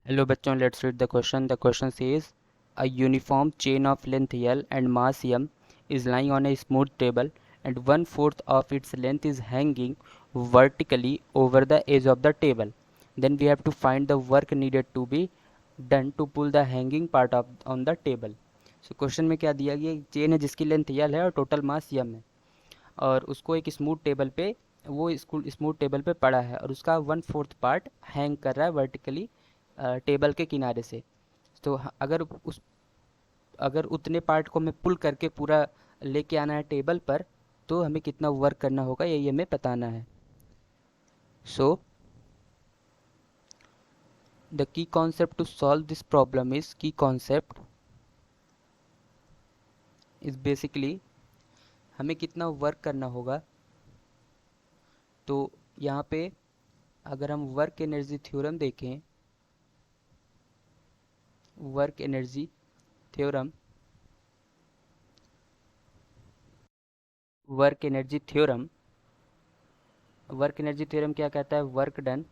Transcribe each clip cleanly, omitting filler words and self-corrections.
Hello बच्चों, let's read the question. The question says a uniform chain of length L and mass M is lying on a smooth table and 1/4 of its length is hanging vertically over the edge of the table. Then we have to find the work needed to be done to pull the hanging part of on the table. So question में क्या दिया गया, एक chain है जिसकी length L है और total mass M है और उसको एक स्मूथ टेबल पे वो स्मूथ टेबल पे पड़ा है और उसका 1/4 पार्ट हैंग कर रहा है वर्टिकली टेबल के किनारे से। तो अगर उतने पार्ट को हमें पुल करके पूरा लेके आना है टेबल पर तो हमें कितना वर्क करना होगा यही हमें बताना है। So the key concept to solve this problem is key concept is basically हमें कितना वर्क करना होगा। तो यहाँ पे अगर हम वर्क एनर्जी थ्योरम देखें, work energy theorem work energy theorem work energy theorem क्या कहता है, work done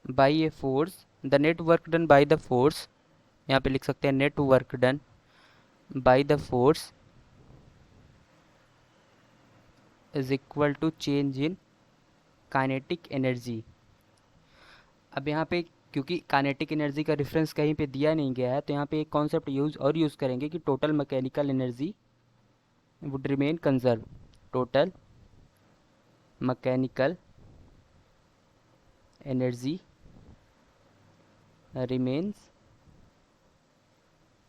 by a force, the net work done by the force, यहाँ पे लिख सकते हैं net work done by the force is equal to change in kinetic energy. अब यहाँ पे क्योंकि काइनेटिक एनर्जी का रेफरेंस कहीं पे दिया नहीं गया है तो यहाँ पे एक कॉन्सेप्ट यूज़ करेंगे कि total mechanical energy would remain conserve. Total mechanical energy remains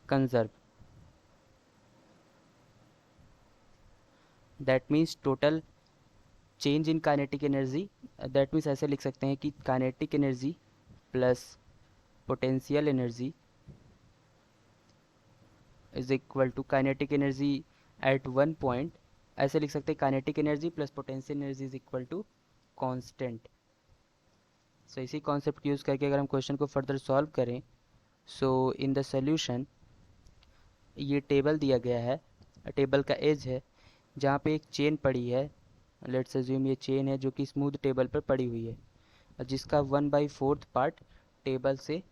conserve. That means total change in kinetic energy, that means ऐसे लिख सकते हैं कि kinetic energy plus potential energy is equal to kinetic energy at one point, ऐसे लिख सकते हैं kinetic energy plus potential energy is equal to constant. So इसी कॉन्सेप्ट यूज़ करके अगर हम क्वेश्चन को फर्दर सॉल्व करें, सो इन द सोल्यूशन ये टेबल दिया गया है, टेबल का एज है जहाँ पे एक चेन पड़ी है। लेट्स अज्यूम ये चेन है जो कि स्मूथ टेबल पर पड़ी हुई है और जिसका 1/4 पार्ट टेबल से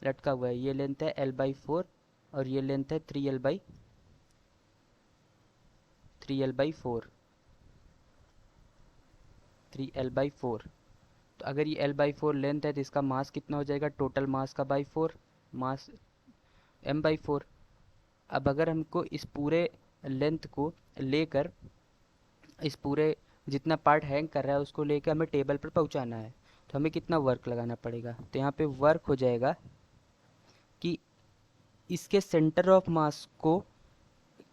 लटका हुआ है। ये लेंथ है L/4 और ये लेंथ है 3L/4। तो अगर ये L/4 लेंथ है तो इसका मास कितना हो जाएगा, टोटल मास का बाई 4, मास M/4। अब अगर हमको इस पूरे लेंथ को लेकर इस पूरे जितना पार्ट हैंग कर रहा है उसको लेकर हमें टेबल पर पहुंचाना है तो हमें कितना वर्क लगाना पड़ेगा। तो यहाँ पे वर्क हो जाएगा कि इसके सेंटर ऑफ मास को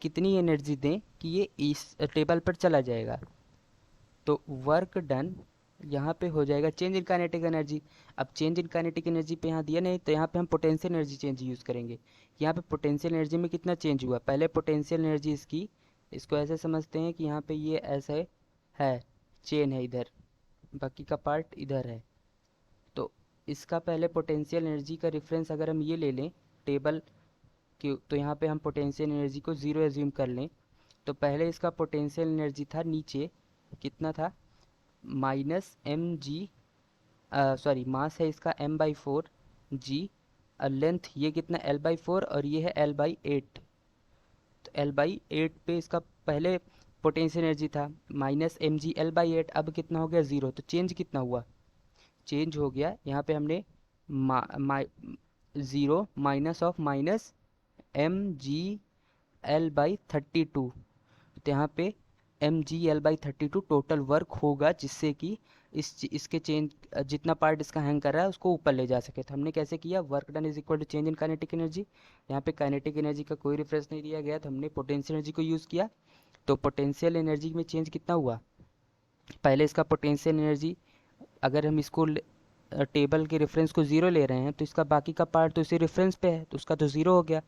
कितनी एनर्जी दें कि ये इस टेबल पर चला जाएगा। तो वर्क डन यहाँ पे हो जाएगा चेंज इन काइनेटिक एनर्जी। अब चेंज इन काइनेटिक एनर्जी पे यहाँ दिया नहीं तो यहाँ पे हम पोटेंशियल एनर्जी चेंज यूज़ करेंगे। यहाँ पे पोटेंशियल एनर्जी में कितना चेंज हुआ, पहले पोटेंशियल एनर्जी इसको ऐसे समझते हैं कि यहाँ पे ये ऐसे है, चेन है इधर, बाकी का पार्ट इधर है। तो इसका पहले पोटेंशियल एनर्जी का रेफरेंस अगर हम ये ले लें टेबल की, तो यहाँ पे हम पोटेंशियल एनर्जी को ज़ीरो एज्यूम कर लें। तो पहले इसका पोटेंशियल एनर्जी था नीचे, कितना था, -mg, सॉरी मास है इसका m/4 g, और लेंथ ये कितना L/4 और ये है L/8। तो L/8 पे इसका पहले पोटेंशियल एनर्जी था -mg L/8, अब कितना हो गया, ज़ीरो। तो चेंज कितना हुआ, चेंज हो गया यहाँ पे हमने ज़ीरो माइनस ऑफ -mg/L/32। तो यहाँ पे mg/L/32 टोटल वर्क होगा जिससे कि इसके चेंज जितना पार्ट इसका हैंग कर रहा है उसको ऊपर ले जा सके। तो हमने कैसे किया, work done is equal to change in kinetic energy. यहाँ पे काइनेटिक एनर्जी का कोई रेफरेंस नहीं दिया गया तो हमने पोटेंशियल एनर्जी को यूज़ किया। तो पोटेंशियल एनर्जी में चेंज कितना हुआ, पहले इसका पोटेंशियल एनर्जी अगर हम इसको टेबल के रेफरेंस को ज़ीरो ले रहे हैं तो इसका बाकी का पार्ट तो इसी रेफरेंस पे है तो उसका तो ज़ीरो हो गया।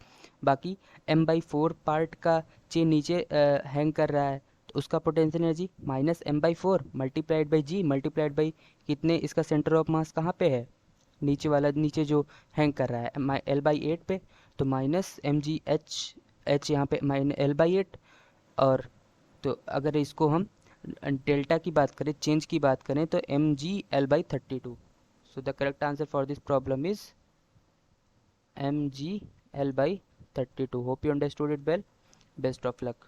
बाकी m/4 पार्ट का चेन नीचे हैंग कर रहा है तो उसका potential energy -m/4 multiplied by G multiplied by कितने, इसका सेंटर ऑफ मास कहाँ पे है, नीचे वाला, नीचे जो हैंग कर रहा है L/8 पे। तो -mgh यहाँ पे L/8। और तो अगर इसको हम डेल्टा की बात करें, चेंज की बात करें, तो mg/L/32. So the correct answer for this problem is mg/L/32. Hope you understood it well. Best of luck.